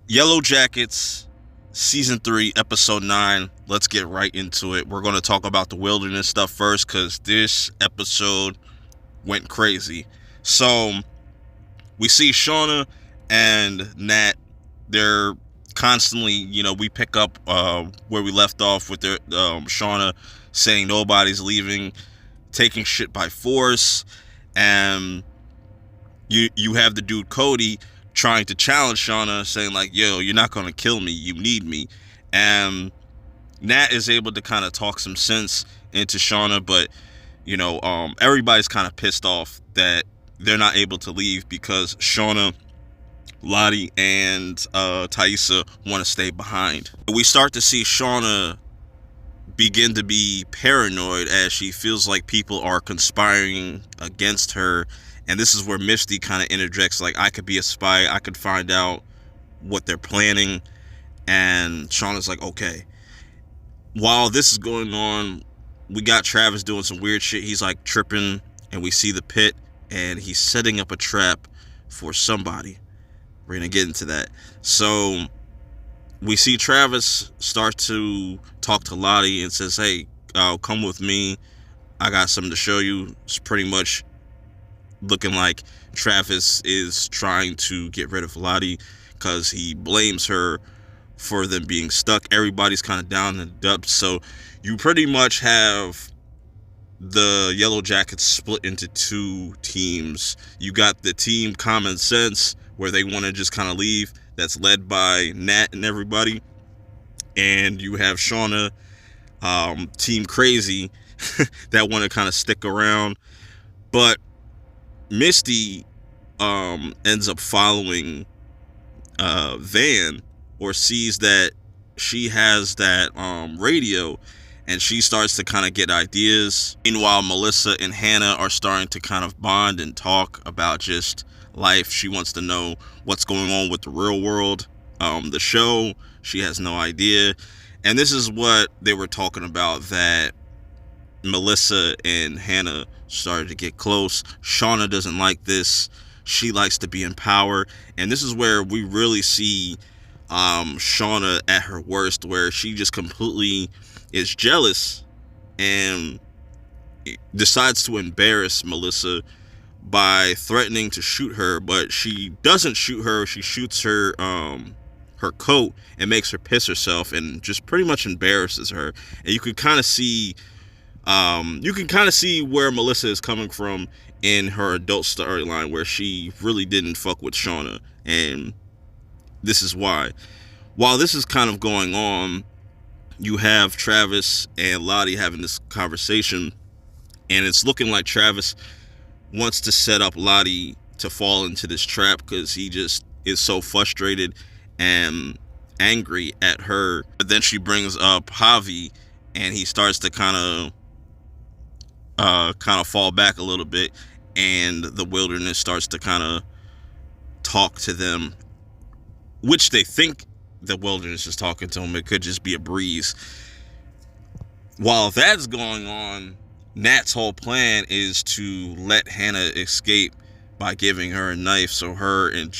Yellowjackets, Season 3, Episode 9. Let's get right into it. We're going to talk about the wilderness stuff first because this episode went crazy. So, we see Shauna and Nat. They're constantly, we pick up where we left off with their Shauna saying nobody's leaving, taking shit by force, and you have the dude Cody trying to challenge Shauna, saying like, yo, you're not gonna kill me, you need me. And Nat is able to kind of talk some sense into Shauna, but everybody's kind of pissed off that they're not able to leave because Shauna, Lottie, and Thaisa want to stay behind. We start to see Shauna begin to be paranoid as she feels like people are conspiring against her. And this is where Misty kind of interjects, like, I could be a spy, I could find out what they're planning. And Shauna's like, okay. While this is going on, we got Travis doing some weird shit. He's like tripping, and we see the pit, and he's setting up a trap for somebody. We're gonna get into that. So we see Travis start to talk to Lottie and says, hey, come with me, I got something to show you. It's pretty much looking like Travis is trying to get rid of Lottie because he blames her for them being stuck. Everybody's kind of down in the depths. So you pretty much have the Yellowjackets split into two teams. You got the team Common Sense, where they want to just kind of leave. That's led by Nat and everybody. And you have Shauna, Team Crazy, that want to kind of stick around. But Misty ends up following Van, or sees that she has that radio, and she starts to kind of get ideas. Meanwhile, Melissa and Hannah are starting to kind of bond and talk about just life. She wants to know what's going on with the real world, the show. She has no idea. And this is what they were talking about, that Melissa and Hannah started to get close. Shauna doesn't like this. She likes to be in power. And this is where we really see Shauna at her worst, where she just completely is jealous and decides to embarrass Melissa by threatening to shoot her. But she doesn't shoot her. She shoots her her coat and makes her piss herself and just pretty much embarrasses her. And you can kind of see where Melissa is coming from in her adult storyline, where she really didn't fuck with Shauna. And this is why. While this is kind of going on, you have Travis and Lottie having this conversation, and it's looking like Travis wants to set up Lottie to fall into this trap because he just is so frustrated and angry at her. But then she brings up Javi, and he starts to kind of fall back a little bit, and the wilderness starts to kind of talk to them, which they think the wilderness is talking to them. It could just be a breeze. While that's going on, Nat's whole plan is to let Hannah escape by giving her a knife so her and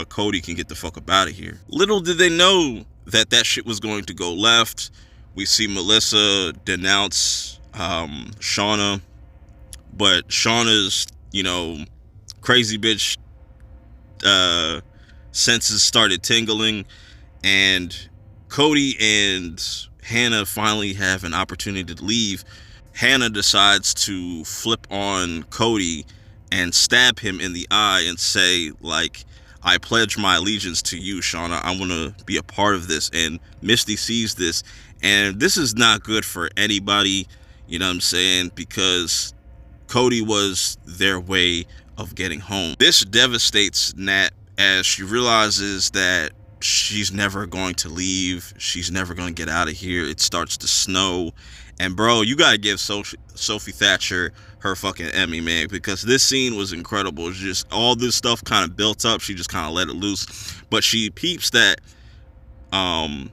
Cody can get the fuck up out of here. Little did they know that shit was going to go left. We see Melissa denounce Shauna, but Shauna's, crazy bitch senses started tingling, and Cody and Hannah finally have an opportunity to leave. Hannah decides to flip on Cody and stab him in the eye and say, like, I pledge my allegiance to you, Shauna. I want to be a part of this. And Misty sees this, and this is not good for anybody, you know what I'm saying, because Cody was their way of getting home. This devastates Nat as she realizes that she's never going to leave. She's never going to get out of here. It starts to snow. And bro, you gotta give Sophie Thatcher her fucking Emmy, man, because this scene was incredible. It's just all this stuff kind of built up. She just kind of let it loose. But she peeps that that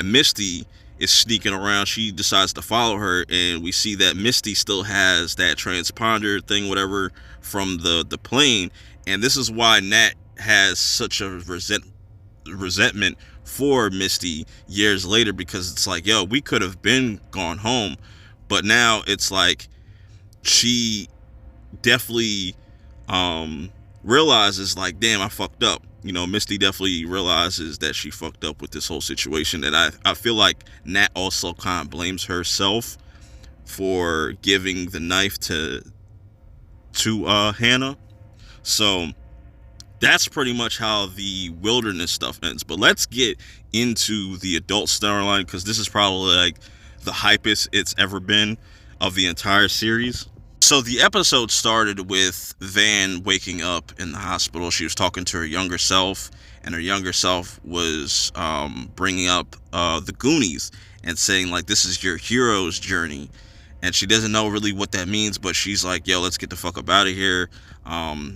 Misty is sneaking around. She decides to follow her, and we see that Misty still has that transponder thing, whatever, from the plane. And this is why Nat has such a resentment for Misty years later, because it's like, yo, we could have been gone home, but now it's like she definitely realizes like, damn, I fucked up. You know, Misty definitely realizes that she fucked up with this whole situation, and I feel like Nat also kind of blames herself for giving the knife to Hannah. So that's pretty much how the wilderness stuff ends. But let's get into the adult storyline, because this is probably like the hypest it's ever been of the entire series. So the episode started with Van waking up in the hospital. She was talking to her younger self, and her younger self was bringing up the Goonies and saying like, this is your hero's journey. And she doesn't know really what that means, but she's like, yo, let's get the fuck up out of here.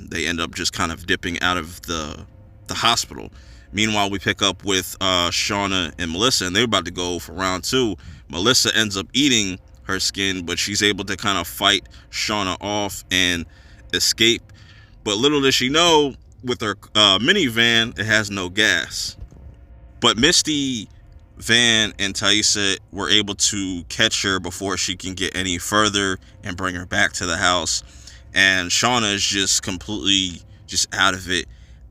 They end up just kind of dipping out of the hospital. Meanwhile, we pick up with Shauna and Melissa, and they're about to go for round 2. Melissa ends up eating her skin, but she's able to kind of fight Shauna off and escape. But little does she know, with her minivan, it has no gas. But Misty, Van, and Taissa were able to catch her before she can get any further and bring her back to the house. And Shauna is just completely just out of it,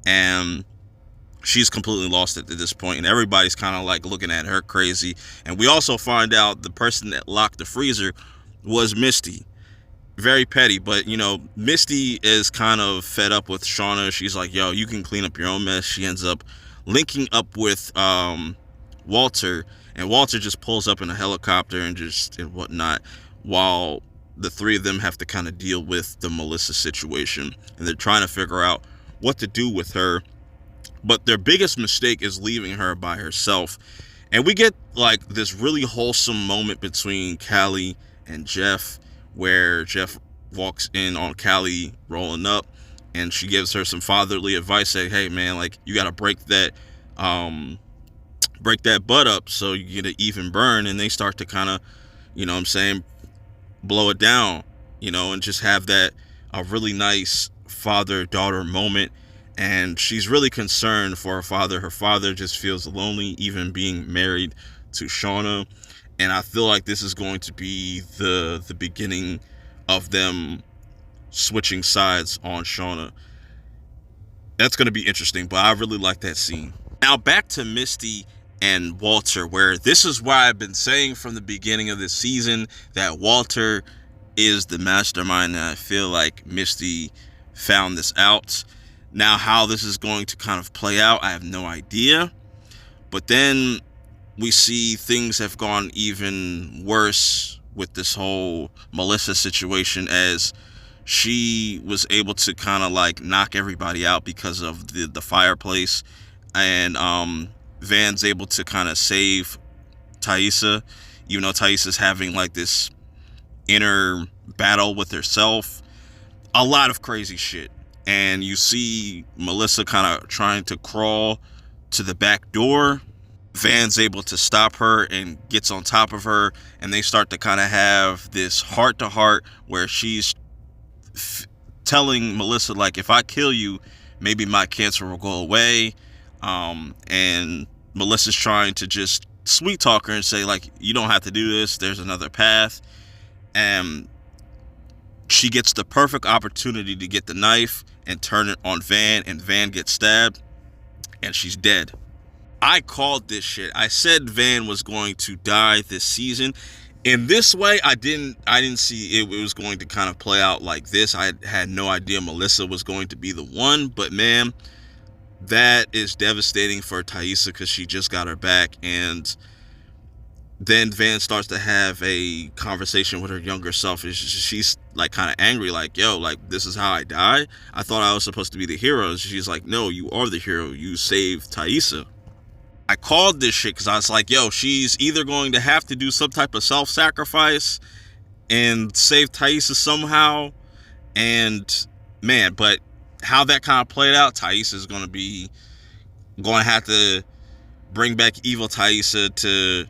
and she's completely lost it at this point, and everybody's kind of like looking at her crazy. And we also find out the person that locked the freezer was Misty. Very petty, but you know, Misty is kind of fed up with Shauna. She's like, yo, you can clean up your own mess. She ends up linking up with Walter, and Walter just pulls up in a helicopter and whatnot, while the three of them have to kind of deal with the Melissa situation, and they're trying to figure out what to do with her. But their biggest mistake is leaving her by herself. And we get like this really wholesome moment between Callie and Jeff, where Jeff walks in on Callie rolling up, and she gives her some fatherly advice, saying, hey man, like, you got to break that butt up so you get an even burn. And they start to kind of, you know what I'm saying, blow it down, you know, and just have that a really nice father-daughter moment. And she's really concerned for her father. Her father just feels lonely, even being married to Shauna. And I feel like this is going to be the beginning of them switching sides on Shauna. That's going to be interesting, but I really like that scene. Now back to Misty and Walter, where this is why I've been saying from the beginning of this season that Walter is the mastermind, and I feel like Misty found this out. Now how this is going to kind of play out, I have no idea. But then we see things have gone even worse with this whole Melissa situation, as she was able to kind of like knock everybody out because of the fireplace. And Van's able to kind of save Taissa, even though Taissa's having like this inner battle with herself. A lot of crazy shit. And you see Melissa kind of trying to crawl to the back door. Van's able to stop her and gets on top of her, and they start to kind of have this heart-to-heart where she's telling Melissa, like, if I kill you, maybe my cancer will go away. And Melissa's trying to just sweet talk her and say, like, you don't have to do this, there's another path. And she gets the perfect opportunity to get the knife and turn it on Van, and Van gets stabbed, and she's dead. I called this shit. I said Van was going to die this season. In this way, I didn't see it was going to kind of play out like this. I had no idea Melissa was going to be the one, but man, that is devastating for Taissa, because she just got her back. And then Van starts to have a conversation with her younger self. She's like kind of angry, like, yo, like, this is how I die? I thought I was supposed to be the hero. She's like, no, you are the hero. You saved Taissa. I called this shit because I was like, yo, she's either going to have to do some type of self-sacrifice and save Taissa somehow. And man, but how that kind of played out, Taissa is going to have to bring back evil Taissa to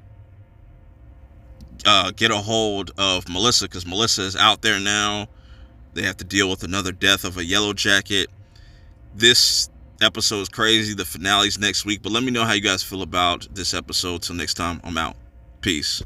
get a hold of Melissa, because Melissa is out there now. They have to deal with another death of a Yellowjacket. This episode is crazy. The finale's next week. But let me know how you guys feel about this episode. Till next time, I'm out. Peace.